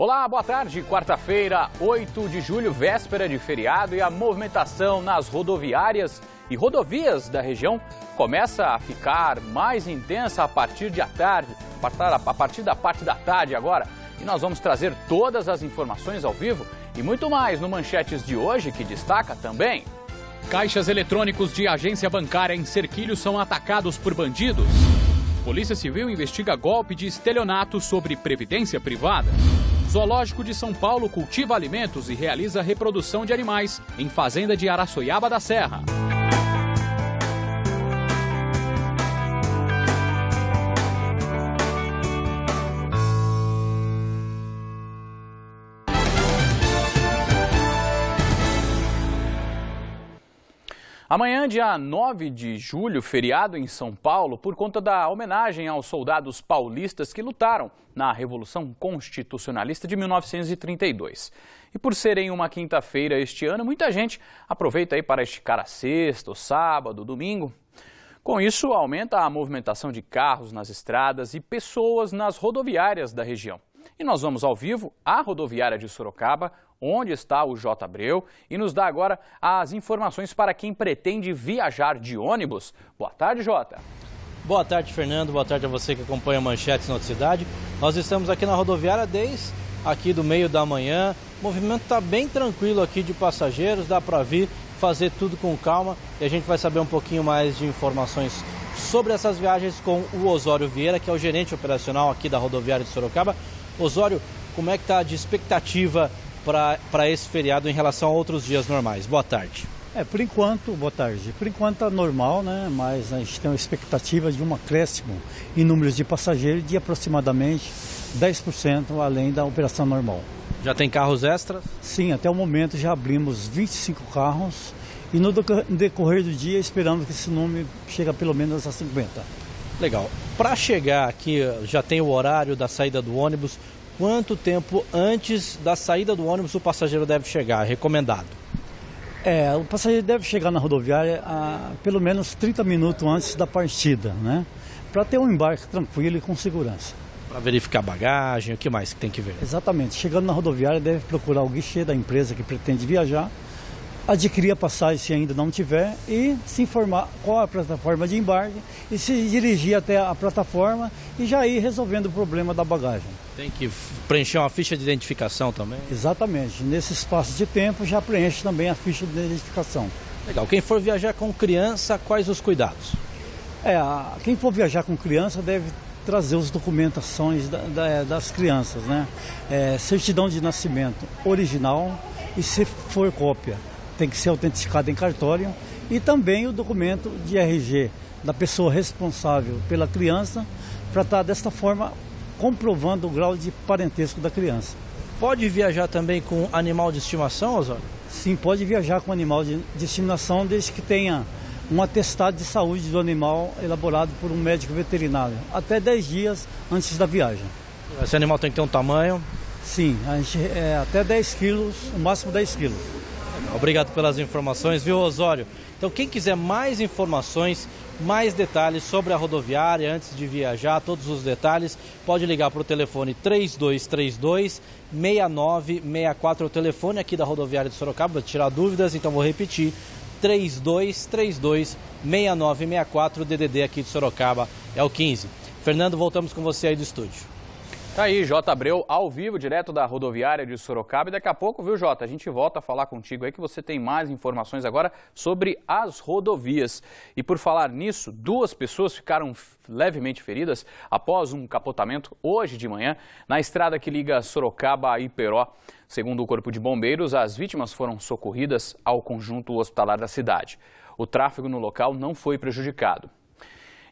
Olá, boa tarde. Quarta-feira, 8 de julho, véspera de feriado, e a movimentação nas rodoviárias e rodovias da região começa a ficar mais intensa a partir da parte da tarde agora. E nós vamos trazer todas as informações ao vivo e muito mais no Manchetes de hoje, que destaca também: caixas eletrônicos de agência bancária em Cerquilho são atacados por bandidos. Polícia Civil investiga golpe de estelionato sobre previdência privada. Zoológico de São Paulo cultiva alimentos e realiza reprodução de animais em fazenda de Araçoiaba da Serra. Amanhã, dia 9 de julho, feriado em São Paulo, por conta da homenagem aos soldados paulistas que lutaram na Revolução Constitucionalista de 1932. E por ser em uma quinta-feira este ano, muita gente aproveita aí para esticar a sexta, o sábado, o domingo. Com isso, aumenta a movimentação de carros nas estradas e pessoas nas rodoviárias da região. E nós vamos ao vivo à rodoviária de Sorocaba, onde está o J. Abreu, e nos dá agora as informações para quem pretende viajar de ônibus. Boa tarde, Jota. Boa tarde, Fernando. Boa tarde a você que acompanha Manchetes na cidade. Nós estamos aqui na rodoviária desde aqui do meio da manhã. O movimento está bem tranquilo aqui de passageiros, dá para vir fazer tudo com calma. E a gente vai saber um pouquinho mais de informações sobre essas viagens com o Osório Vieira, que é o gerente operacional aqui da rodoviária de Sorocaba. Osório, como é que está de expectativa para esse feriado em relação a outros dias normais? Boa tarde. Por enquanto, boa tarde. Por enquanto está normal, né? Mas a gente tem uma expectativa de um acréscimo em números de passageiros de aproximadamente 10% além da operação normal. Já tem carros extras? Sim, até o momento já abrimos 25 carros e no decorrer do dia esperamos que esse número chegue a pelo menos a 50. Legal. Para chegar aqui, já tem o horário da saída do ônibus. Quanto tempo antes da saída do ônibus o passageiro deve chegar? Recomendado? O passageiro deve chegar na rodoviária pelo menos 30 minutos antes da partida, né? Para ter um embarque tranquilo e com segurança. Para verificar bagagem, o que mais que tem que ver? Exatamente. Chegando na rodoviária, deve procurar o guichê da empresa que pretende viajar, adquirir a passagem se ainda não tiver e se informar qual é a plataforma de embarque e se dirigir até a plataforma e já ir resolvendo o problema da bagagem. Tem que preencher uma ficha de identificação também? Exatamente. Nesse espaço de tempo já preenche também a ficha de identificação. Legal. Quem for viajar com criança, quais os cuidados? Quem for viajar com criança deve trazer as documentações das crianças, né? Certidão de nascimento original e, se for cópia, tem que ser autenticado em cartório, e também o documento de RG da pessoa responsável pela criança, para estar desta forma comprovando o grau de parentesco da criança. Pode viajar também com animal de estimação, Osório? Sim, pode viajar com animal de estimação, desde que tenha um atestado de saúde do animal elaborado por um médico veterinário, até 10 dias antes da viagem. Esse animal tem que ter um tamanho? Sim, até 10 quilos, o máximo 10 quilos. Obrigado pelas informações, viu, Osório? Então, quem quiser mais informações, mais detalhes sobre a rodoviária antes de viajar, todos os detalhes, pode ligar para o telefone 3232-6964, o telefone aqui da rodoviária de Sorocaba, para tirar dúvidas. Então vou repetir, 3232-6964, o DDD aqui de Sorocaba é o 15. Fernando, voltamos com você aí do estúdio. Tá aí, J. Abreu, ao vivo, direto da rodoviária de Sorocaba. E daqui a pouco, viu, Jota, a gente volta a falar contigo aí, que você tem mais informações agora sobre as rodovias. E por falar nisso, 2 pessoas ficaram levemente feridas após um capotamento hoje de manhã na estrada que liga Sorocaba a Iperó. Segundo o Corpo de Bombeiros, as vítimas foram socorridas ao conjunto hospitalar da cidade. O tráfego no local não foi prejudicado.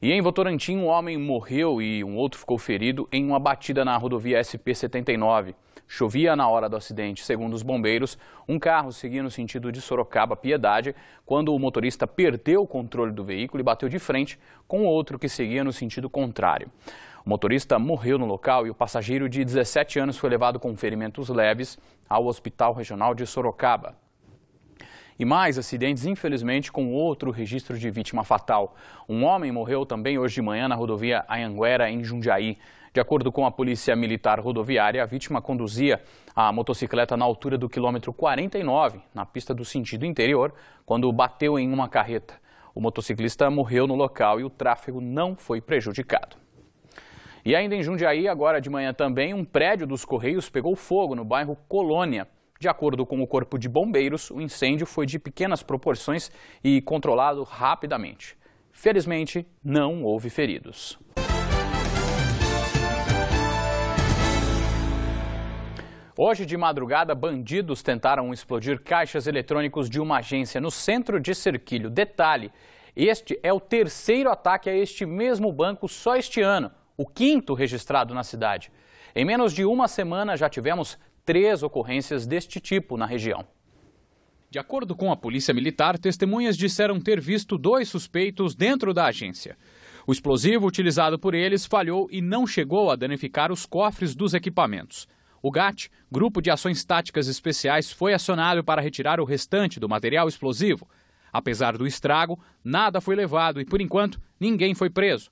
E em Votorantim, um homem morreu e um outro ficou ferido em uma batida na rodovia SP-79. Chovia na hora do acidente. Segundo os bombeiros, um carro seguia no sentido de Sorocaba-Piedade quando o motorista perdeu o controle do veículo e bateu de frente com outro que seguia no sentido contrário. O motorista morreu no local e o passageiro de 17 anos foi levado com ferimentos leves ao Hospital Regional de Sorocaba. E mais acidentes, infelizmente, com outro registro de vítima fatal. Um homem morreu também hoje de manhã na rodovia Anhanguera, em Jundiaí. De acordo com a Polícia Militar Rodoviária, a vítima conduzia a motocicleta na altura do quilômetro 49, na pista do sentido interior, quando bateu em uma carreta. O motociclista morreu no local e o tráfego não foi prejudicado. E ainda em Jundiaí, agora de manhã também, um prédio dos Correios pegou fogo no bairro Colônia. De acordo com o Corpo de Bombeiros, o incêndio foi de pequenas proporções e controlado rapidamente. Felizmente, não houve feridos. Hoje de madrugada, bandidos tentaram explodir caixas eletrônicos de uma agência no centro de Serquilho. Detalhe, este é o terceiro ataque a este mesmo banco só este ano, o quinto registrado na cidade. Em menos de uma semana já tivemos 3 ocorrências deste tipo na região. De acordo com a Polícia Militar, testemunhas disseram ter visto 2 suspeitos dentro da agência. O explosivo utilizado por eles falhou e não chegou a danificar os cofres dos equipamentos. O GAT, Grupo de Ações Táticas Especiais, foi acionado para retirar o restante do material explosivo. Apesar do estrago, nada foi levado e, por enquanto, ninguém foi preso.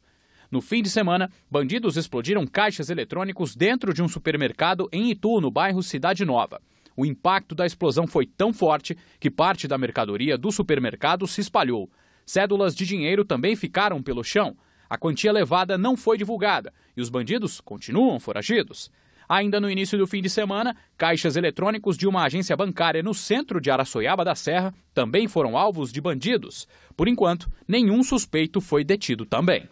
No fim de semana, bandidos explodiram caixas eletrônicos dentro de um supermercado em Itu, no bairro Cidade Nova. O impacto da explosão foi tão forte que parte da mercadoria do supermercado se espalhou. Cédulas de dinheiro também ficaram pelo chão. A quantia levada não foi divulgada e os bandidos continuam foragidos. Ainda no início do fim de semana, caixas eletrônicos de uma agência bancária no centro de Araçoiaba da Serra também foram alvos de bandidos. Por enquanto, nenhum suspeito foi detido também.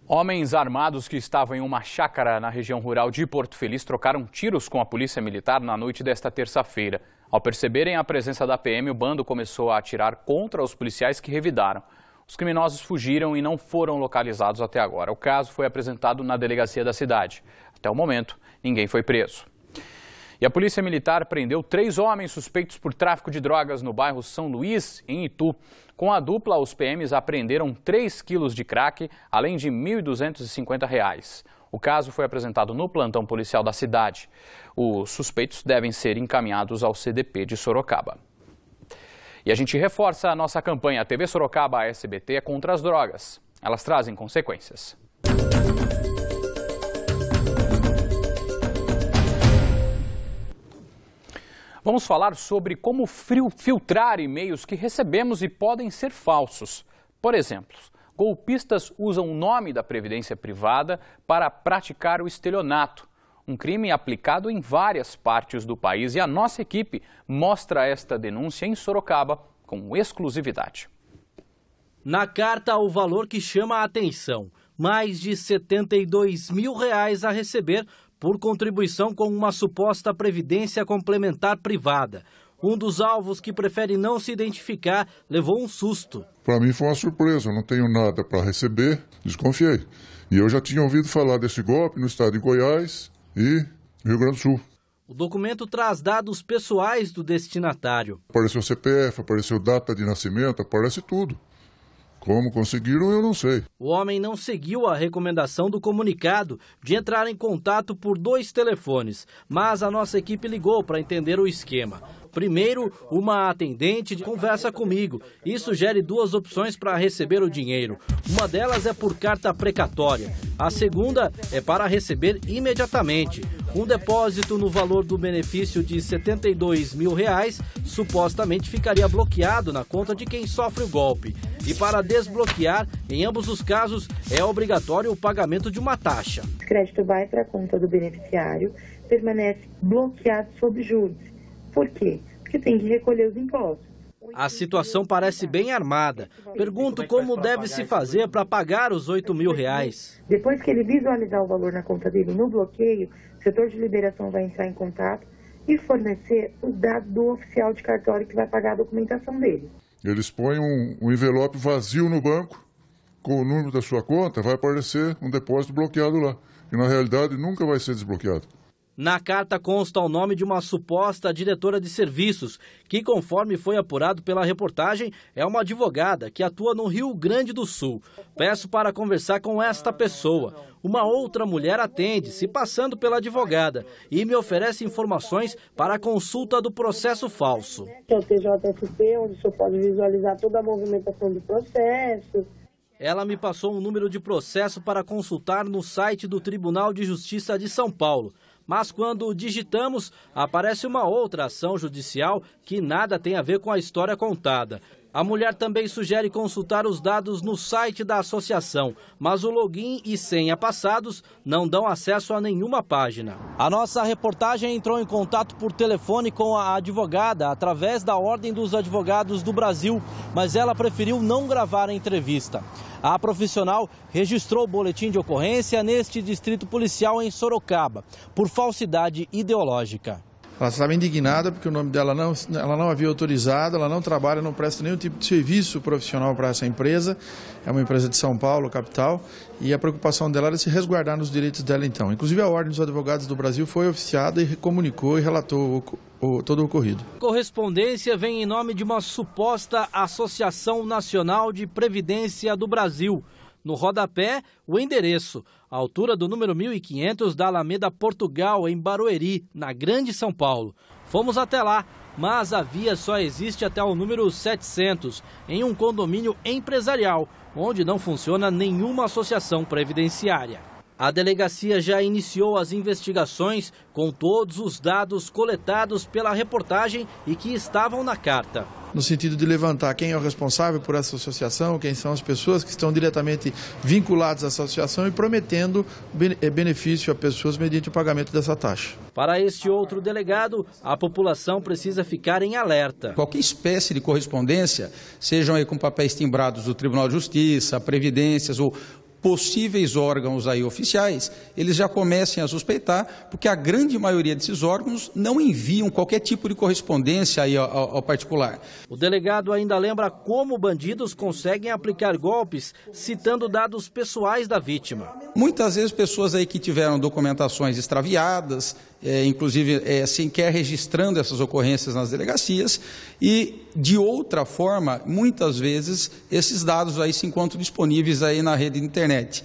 Homens armados que estavam em uma chácara na região rural de Porto Feliz trocaram tiros com a polícia militar na noite desta terça-feira. Ao perceberem a presença da PM, o bando começou a atirar contra os policiais que revidaram. Os criminosos fugiram e não foram localizados até agora. O caso foi apresentado na delegacia da cidade. Até o momento, ninguém foi preso. E a Polícia Militar prendeu 3 homens suspeitos por tráfico de drogas no bairro São Luís, em Itu. Com a dupla, os PMs apreenderam 3 quilos de crack, além de R$ 1.250. O caso foi apresentado no plantão policial da cidade. Os suspeitos devem ser encaminhados ao CDP de Sorocaba. E a gente reforça a nossa campanha TV Sorocaba SBT é contra as drogas. Elas trazem consequências. Vamos falar sobre como filtrar e-mails que recebemos e podem ser falsos. Por exemplo, golpistas usam o nome da Previdência Privada para praticar o estelionato, um crime aplicado em várias partes do país, e a nossa equipe mostra esta denúncia em Sorocaba com exclusividade. Na carta, o valor que chama a atenção, mais de R$ 72 mil a receber por contribuição com uma suposta previdência complementar privada. Um dos alvos, que prefere não se identificar, levou um susto. Para mim foi uma surpresa, eu não tenho nada para receber, desconfiei. E eu já tinha ouvido falar desse golpe no estado de Goiás e Rio Grande do Sul. O documento traz dados pessoais do destinatário. Apareceu CPF, apareceu data de nascimento, aparece tudo. Como conseguiram, eu não sei. O homem não seguiu a recomendação do comunicado de entrar em contato por 2 telefones, mas a nossa equipe ligou para entender o esquema. Primeiro, uma atendente conversa comigo e sugere 2 opções para receber o dinheiro. Uma delas é por carta precatória. A segunda é para receber imediatamente. Um depósito no valor do benefício de R$ 72 mil supostamente ficaria bloqueado na conta de quem sofre o golpe. E para desbloquear, em ambos os casos, é obrigatório o pagamento de uma taxa. O crédito vai para a conta do beneficiário, permanece bloqueado sob juros. Por quê? Porque tem que recolher os impostos. A situação parece bem armada. Pergunto como deve se fazer para pagar os R$ 8 mil. Depois que ele visualizar o valor na conta dele no bloqueio, o setor de liberação vai entrar em contato e fornecer os dados do oficial de cartório que vai pagar a documentação dele. Eles põem um envelope vazio no banco, com o número da sua conta, vai aparecer um depósito bloqueado lá, que na realidade nunca vai ser desbloqueado. Na carta consta o nome de uma suposta diretora de serviços, que, conforme foi apurado pela reportagem, é uma advogada que atua no Rio Grande do Sul. Peço para conversar com esta pessoa. Uma outra mulher atende, se passando pela advogada, e me oferece informações para a consulta do processo falso. É o TJSP, onde o senhor pode visualizar toda a movimentação do processo. Ela me passou um número de processo para consultar no site do Tribunal de Justiça de São Paulo. Mas quando digitamos, aparece uma outra ação judicial que nada tem a ver com a história contada. A mulher também sugere consultar os dados no site da associação, mas o login e senha passados não dão acesso a nenhuma página. A nossa reportagem entrou em contato por telefone com a advogada, através da Ordem dos Advogados do Brasil, mas ela preferiu não gravar a entrevista. A profissional registrou o boletim de ocorrência neste distrito policial em Sorocaba, por falsidade ideológica. Ela estava indignada porque o nome dela ela não havia autorizado, ela não trabalha, não presta nenhum tipo de serviço profissional para essa empresa. É uma empresa de São Paulo, capital, e a preocupação dela era se resguardar nos direitos dela então. Inclusive a Ordem dos Advogados do Brasil foi oficiada e comunicou e relatou todo o ocorrido. A correspondência vem em nome de uma suposta Associação Nacional de Previdência do Brasil. No rodapé, o endereço, a altura do número 1500 da Alameda Portugal, em Barueri, na Grande São Paulo. Fomos até lá, mas a via só existe até o número 700, em um condomínio empresarial, onde não funciona nenhuma associação previdenciária. A delegacia já iniciou as investigações com todos os dados coletados pela reportagem e que estavam na carta. No sentido de levantar quem é o responsável por essa associação, quem são as pessoas que estão diretamente vinculadas à associação e prometendo benefício a pessoas mediante o pagamento dessa taxa. Para este outro delegado, a população precisa ficar em alerta. Qualquer espécie de correspondência, sejam aí com papéis timbrados do Tribunal de Justiça, previdências ou possíveis órgãos aí oficiais, eles já comecem a suspeitar, porque a grande maioria desses órgãos não enviam qualquer tipo de correspondência aí ao particular. O delegado ainda lembra como bandidos conseguem aplicar golpes, citando dados pessoais da vítima. Muitas vezes pessoas aí que tiveram documentações extraviadas, inclusive sequer registrando essas ocorrências nas delegacias, e de outra forma, muitas vezes, esses dados aí se encontram disponíveis aí na rede de internet.